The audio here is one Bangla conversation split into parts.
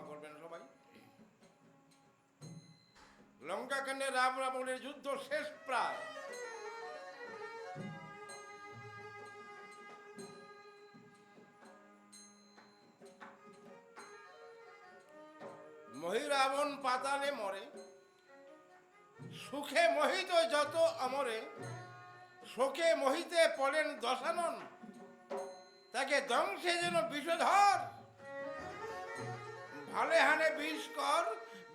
ক্ষমা করবেন সবাই। লঙ্কাকাণ্ডে রাম রাবণের যুদ্ধ শেষ প্রায়। মহিরাবণ পাতালে মরে, সুখে মোহিত যত অমরে, শোকে মোহিতে পড়েন দশানন, তাকে ধ্বংসে যেন বিষধর। ভালে হানে বিষ কর,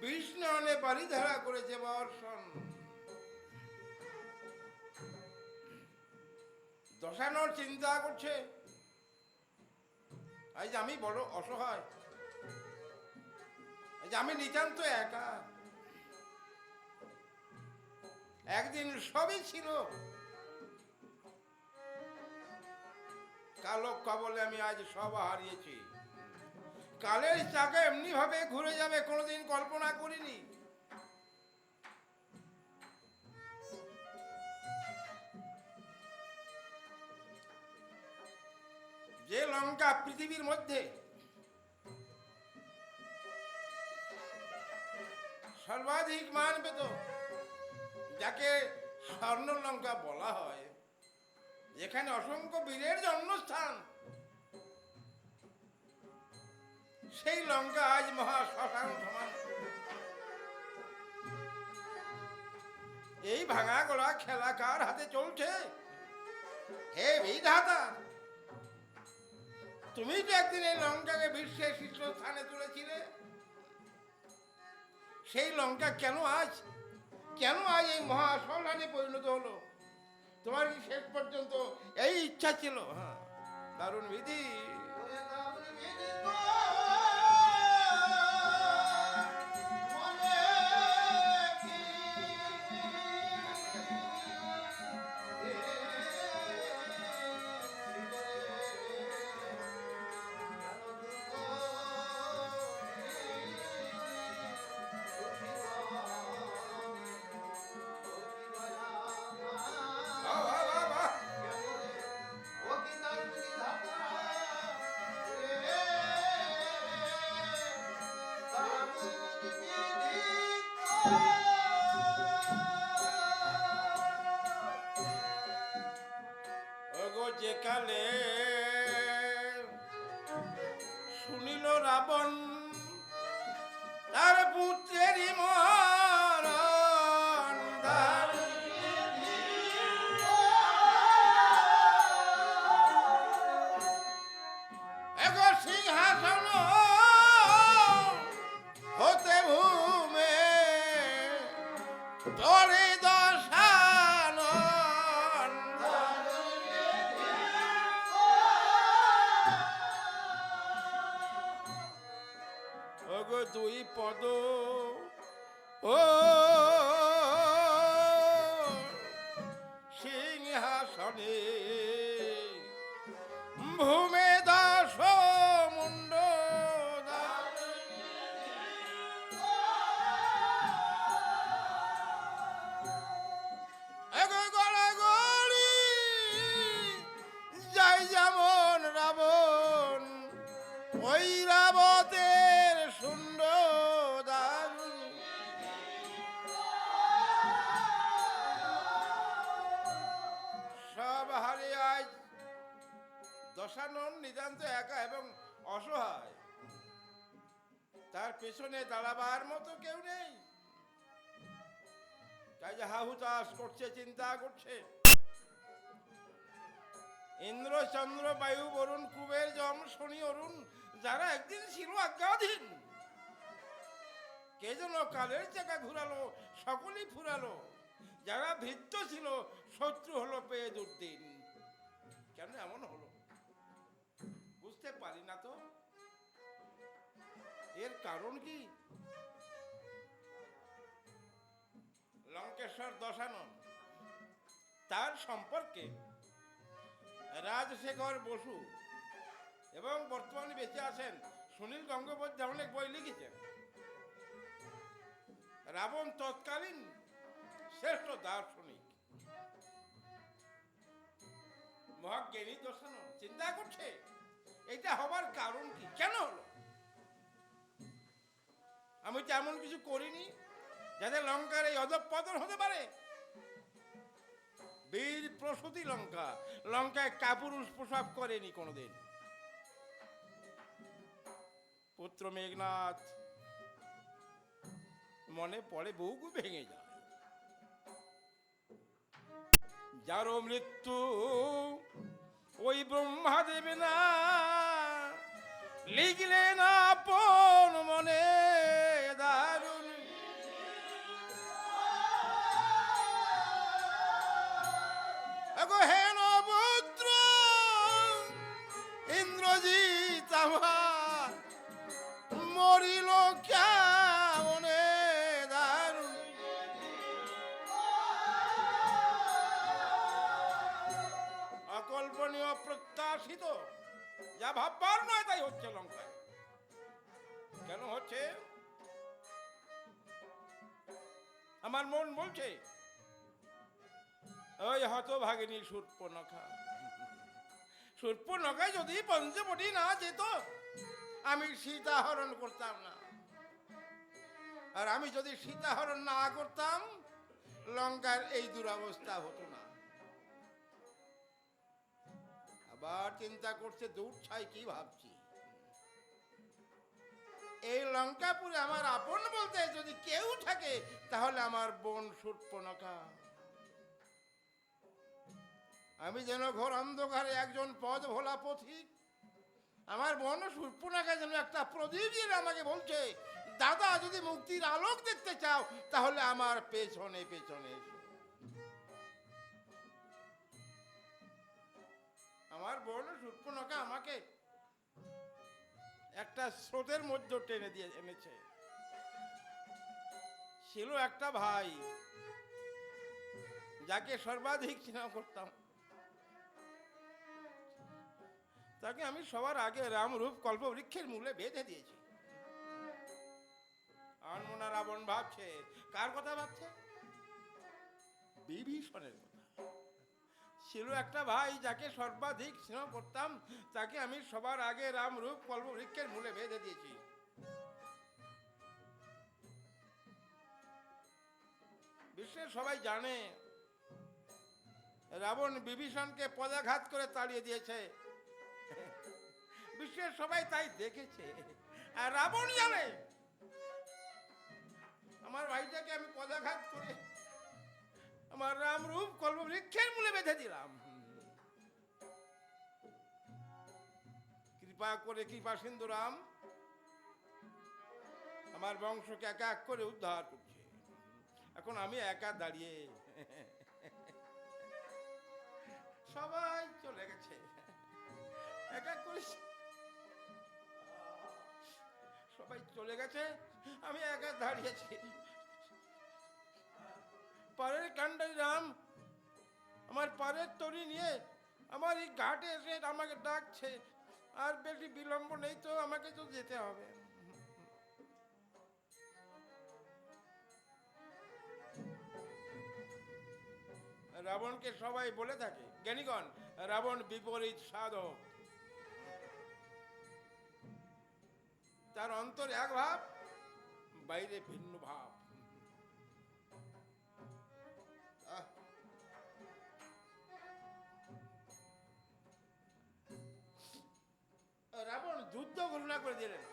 বিষ নয়নে বাড়ি ধারা করেছে বর্ষণ। দশানন চিন্তা করছে, আজ আমি বড় অসহায়, আজ আমি নিতান্ত একা। একদিন সবই ছিল, কালো কবলে আমি আজ সব হারিয়েছি। কালের চাকা এমনি ভাবে ঘুরে যাবে কোনোদিন কল্পনা করিনি। যে লঙ্কা পৃথিবীর মধ্যে সর্বাধিক মান পেত, যাকে স্বর্ণ লঙ্কা বলা হয়, যেখানে অসংখ্য বীরের জন্মস্থান, সেই লঙ্কা আজ মহা শ্মশান সমান। এই ভাঙা গোড়া খেলা কার হাতে চলছে? হে বিধাতা, তুমি তো একদিন এই লঙ্কাকে বিশ্বের শীর্ষস্থানে তুলেছিলে। সেই লঙ্কা কেন আজ এই মহা শ্মশানে পরিণত হলো? তোমার কি শেষ পর্যন্ত এই ইচ্ছা ছিল? হ্যাঁ, দারুণ বিধি। যে কালে শুনিল রাবণ তার পুত্রেরই মরণ, এক সিংহাসন হতে ভূমে ধরে দুই পদ ও সিংহাসনে ভূমে দাস মুন্ড গড়াগড়ি যাই যেমন রাবণ, ওই রাবতের সব হারিয়ে আজ দশানন নিতান্ত একা এবং অসহায়। তার পেছনে দাঁড়াবার মতো কেউ নেই। তাই যে হাহুতাশ করছে, চিন্তা করছে। ইন্দ্র, চন্দ্র, বায়ু, বরুণ, কুবের, যম, শনি, অরুণ, যারা একদিন ছিল আজ্ঞাধীন, কে যেন কালের চাকা ঘুরালো, সকলেই ফুরালো। যারা ভৃত্য ছিল, শত্রু হলো পেয়ে দুর্দিন। কেন এমন হলো বুঝতে পারি না তো। এর কারণ কি? লঙ্কেশ্বর দশানন, তার সম্পর্কে রাজশেখর বসু এবং বর্তমানে বেঁচে আছেন সুনীল গঙ্গোপাধ্যায় অনেক বই লিখেছেন। রাবণ তৎকালীন শ্রেষ্ঠ দার্শনিক মহাজ্ঞানী দশানন চিন্তা করছে এটা হবার কারণ কি, কেন হলো। আমি তো এমন কিছু করিনি যাতে লঙ্কার এই অধঃপতন হতে পারে। বীর প্রসূতি লঙ্কা, লঙ্কায় কাপুরুষ প্রসব করেনি কোনোদিন। পুত্র মেঘনাদ মনে পড়ে বহু ভেঙে যায়। যারও মৃত্যু ওই ব্রহ্মা দেবে না, লিখলেন আপন মনে দারুণ। হে নবুদ্র ইন্দ্রজিৎ আমার মরিল কেমনে দারুণ। অকল্পনীয়, অপ্রত্যাশিত, যা ভাববার নয় তাই হচ্ছে লঙ্কায়। কেন হচ্ছে? আমার মন বলছে ওই হতভাগিনী শূর্পণখা, শূর্পণখায় যদি পঞ্চবটি না যেত আমি সীতা হরণ করতাম না। আর আমি যদি সীতা হরণ না করতাম লঙ্কার এই দুরবস্থা হতো না। আবার চিন্তা করছে দূর ছাই কি ভাবছি। এই লঙ্কাপুরে আমার আপন বলতে যদি কেউ থাকে তাহলে আমার বোন শূর্পণখা। আমি যেন ঘোর অন্ধকারে একজন পথ ভোলা পথিক, আমার বোন শূর্পণখা যেন একটা প্রদীপ দিয়ে আমাকে বলছে, দাদা যদি মুক্তির আলোক দেখতে চাও তাহলে আমার পেছনে পেছনে এসো। আমার বোন শূর্পণখা আমাকে একটা স্রোতের মধ্যে টেনে দিয়ে এনেছে। ছিল একটা ভাই যাকে সর্বাধিক স্নেহ করতাম, তাকে আমি সবার আগে রামরূপ কল্পবৃক্ষের মূলে বেঁধে দিয়েছি। আনমনা রাবণ ভাবছে, কার কথা ভাবছে? বিভীষণের কথা। ছিল একটা ভাই যাকে সর্বাধিক স্নেহ করতাম, তাকে আমি সবার আগে রামরূপ কল্পবৃক্ষের মূলে বেঁধে দিয়েছি। বিশ্বের সবাই জানে রাবণ বিভীষণকে পদাঘাত করে তাড়িয়ে দিয়েছে। বিশ্বের সবাই তাই দেখেছে। আর রাবণ জানে আমার ভাইটাকে আমি পদাঘাত করে আমার রামরূপ কল্পবৃক্ষের মূলে বেঁধে দিলাম। কৃপা করে কৃপা সিন্ধু রাম আমার বংশকে এক এক করে উদ্ধার করছে। এখন আমি একা দাঁড়িয়ে, সবাই চলে গেছে, এক এক করে সবাই চলে গেছে, আমি একা দাঁড়িয়েছি। পারের কান্ডারি রাম আমার পারের তরি নিয়ে আমার এই ঘাটে এসে আমাকে ডাকছে। আর বেশি বিলম্ব নেই তো, আমাকে তো যেতে হবে। রাবণকে সবাই বলে থাকে, জ্ঞানীগণ, রাবণ বিপরীত সাধক। তার অন্তরে এক ভাব, বাইরে ভিন্ন ভাব। রাবণ যুদ্ধ ঘোষণা করে দিলেন।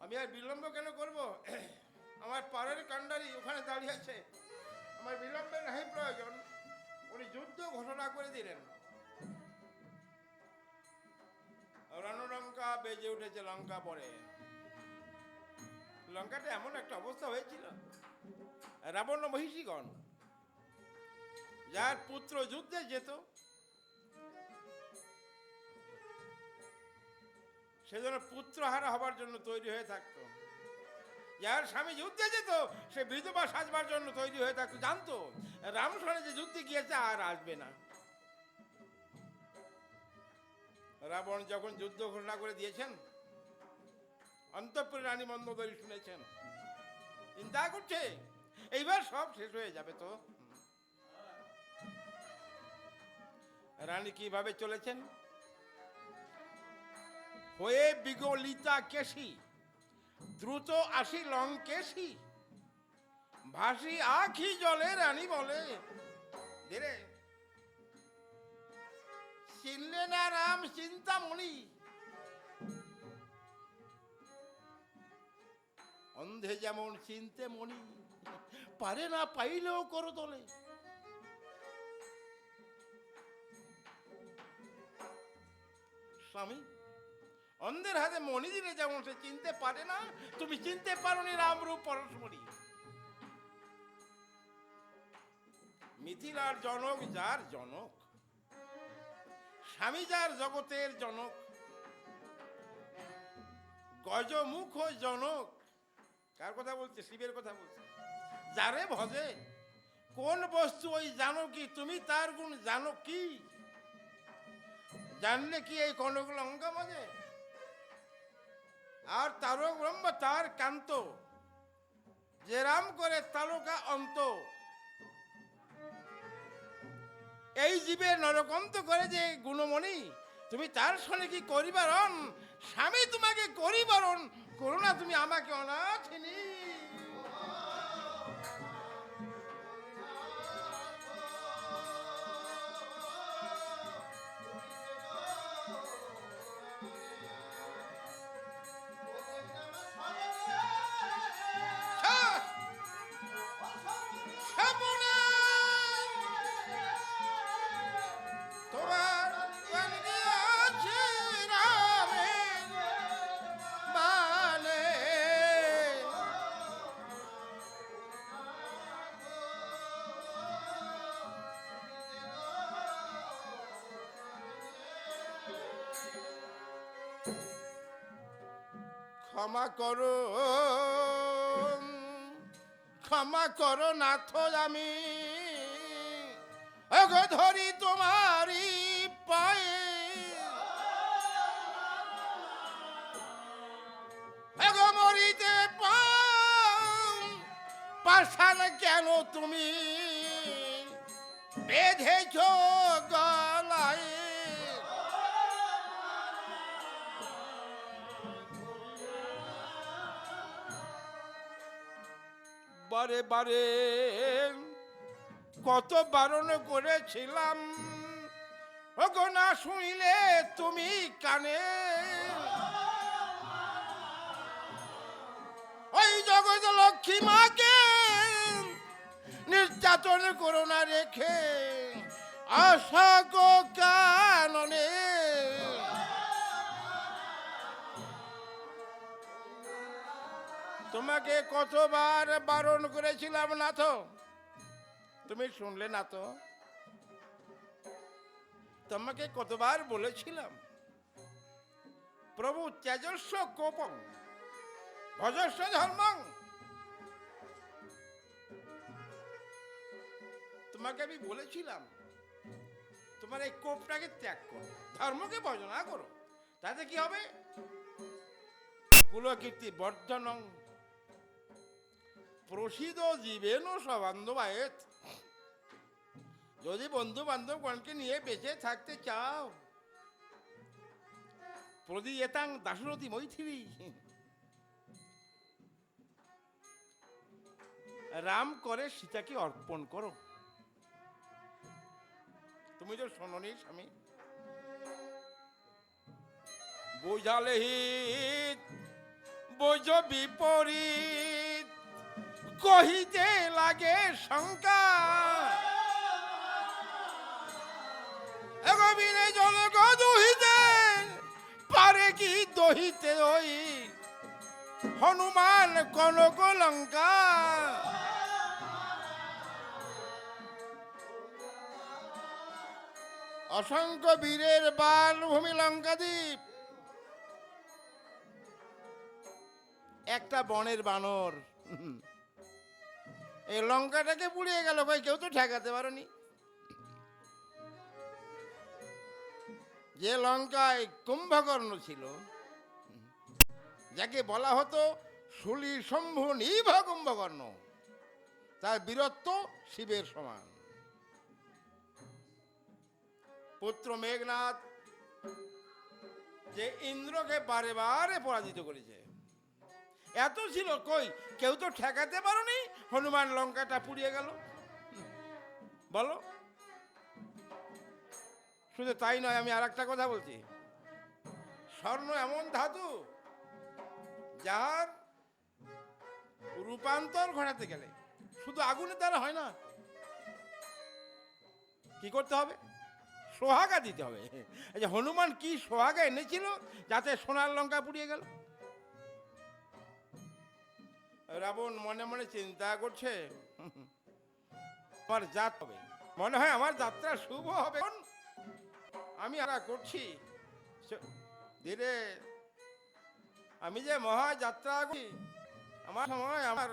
আমি আর বিলম্ব কেন করব? আমার পাড়ার কান্ডারি ওখানে দাঁড়িয়ে আছে, আমার বিলম্বের নাই প্রয়োজন। উনি যুদ্ধ ঘোষণা করে দিলেন। রণলঙ্কা বেজে উঠেছে লঙ্কা পরে। লঙ্কাটা এমন একটা অবস্থা হয়েছিল, রাবণ মহিষীগণ যার পুত্র যুদ্ধে যেত সেজন্য পুত্রহারা হবার জন্য তৈরি হয়ে থাকতো। যার স্বামী যুদ্ধে যেত সে বিধবা সাজবার জন্য তৈরি হয়ে থাকতো। জানতো রামসনে যে যুদ্ধে গিয়েছে আর আসবে না। রাবণ যখন যুদ্ধ ঘোষণা করে দিয়েছেন, অন্তঃপুরে রানী মন্দোদরী শুনেছেন, চিন্তা করছে এইবার সব শেষ হয়ে যাবে। তো রানী কিভাবে চলেছেন? হয়ে বিগলিতা কেশি, দ্রুত আসি লঙ্কেশি, ভাসি আখি জলে রানী বলে ধীরে চিনলে না রাম চিন্তামণি, অন্ধে যেমন চিনতে মনি, পারে না পাইলেও করো দলে। স্বামী, অন্ধের হাতে মনি দিলে যেমন সে চিনতে পারে না, তুমি চিনতে পারোনি রামরূপ পরশমণি। মিথিলার জনক যার জনক, স্বামী যার জগতের জনক, গজমুখ জনক। কার কথা বলছে? শিবের কথা বলছে। যারে ভজে কোন বস্তু ওই জানো কি? তুমি তার গুণ জানো কি? জানলে কি এই কনক লঙ্কা মজে? আর তারক ব্রহ্ম তার কান্ত, যে রাম করে তারকা অন্ত। এই জীবে নরকন্ত করে যে গুণমণি, তুমি তার সঙ্গে কি করিবারণ? স্বামী তোমাকে করিবারণ, করুণা তুমি আমাকে অনাথিনী। ক্ষমা করো, ক্ষমা করো নাথ, আমি ওগো ধরি তোমারই পায়ে, ওগো মরিতে পাষাণ কেন তুমি বেঁধেছ গলায়। বারে বারে কত বারণ করেছিলাম, ওগো না শুনিলে তুমি কানে। ওই জগৎ লক্ষ্মী মাকে নির্যাতন করো না রেখে অশোক কাননে। তোমাকে কতবার বারণ করেছিলাম নাথ, তুমি শুনলে না তো? তোমাকে কতবার বলেছিলাম, প্রভু তেজস্ব কোপং ভজস্ব ধর্মং। তোমাকে আমি বলেছিলাম তোমার এই কোপটাকে ত্যাগ করো, ধর্মকে ভজনা করো, তাতে কি হবে? কুলকীর্তি বর্ধনং প্রসিদ্ধ জীবেন সবান্ধবায়েত। যদি বন্ধু বান্ধবগণকে নিয়ে বেঁচে থাকতে চাও, প্রদীয়েতাং দাশরথী মৈথিলী, রাম করে সীতাকে অর্পণ করো। তুমি তো শোনোনি স্বামী, বোঝালে হিত বোঝ বিপরীত, কহিতে লাগে শঙ্কা। এগোবিনে জনক দুহিতে পারে কি দহিতে ওই হনুমান কনক লঙ্কা। অসংখ্য বীরের বালভূমি লঙ্কাদ্বীপ, একটা বনের বানর এই লঙ্কাটাকে পুড়িয়ে গেল, ভাই কেউ তো ঠেকাতে পারোনি। যে লঙ্কায় কুম্ভকর্ণ ছিল, যাকে বলা হতো শুলি শম্ভু নিভ কুম্ভকর্ণ, তার বীরত্ব শিবের সমান। পুত্র মেঘনাদ যে ইন্দ্রকে বারে বারে পরাজিত করেছে। এত ছিল, কই কেউ তো ঠেকাতে পারোনি, হনুমান লঙ্কাটা পুড়িয়ে গেল। বলো, শুধু তাই নয়, আমি আর একটা কথা বলছি। স্বর্ণ এমন ধাতু যার রূপান্তর ঘটাতে গেলে শুধু আগুনের দ্বারা হয় না, কি করতে হবে? সোহাগা দিতে হবে। এই যে হনুমান কি সোহাগা এনেছিল যাতে সোনার লঙ্কা পুড়িয়ে গেল? রাবণ মনে মনে চিন্তা করছে, আমার জাত হবে, মনে হয় আমার যাত্রা শুভ হবে। আমি আর করছি ধীরে, আমি যে মহাযাত্রা করি, আমার সময় আমার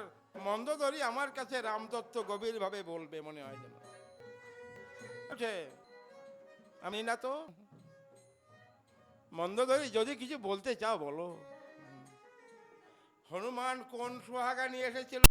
মন্দোদরী আমার কাছে রামদত্ত গভীরভাবে বলবে মনে হয় যেন। আমি না তো মন্দোদরী, যদি কিছু বলতে চাও বলো। হনুমান কোন সোহাগা নিয়ে এসেছিল?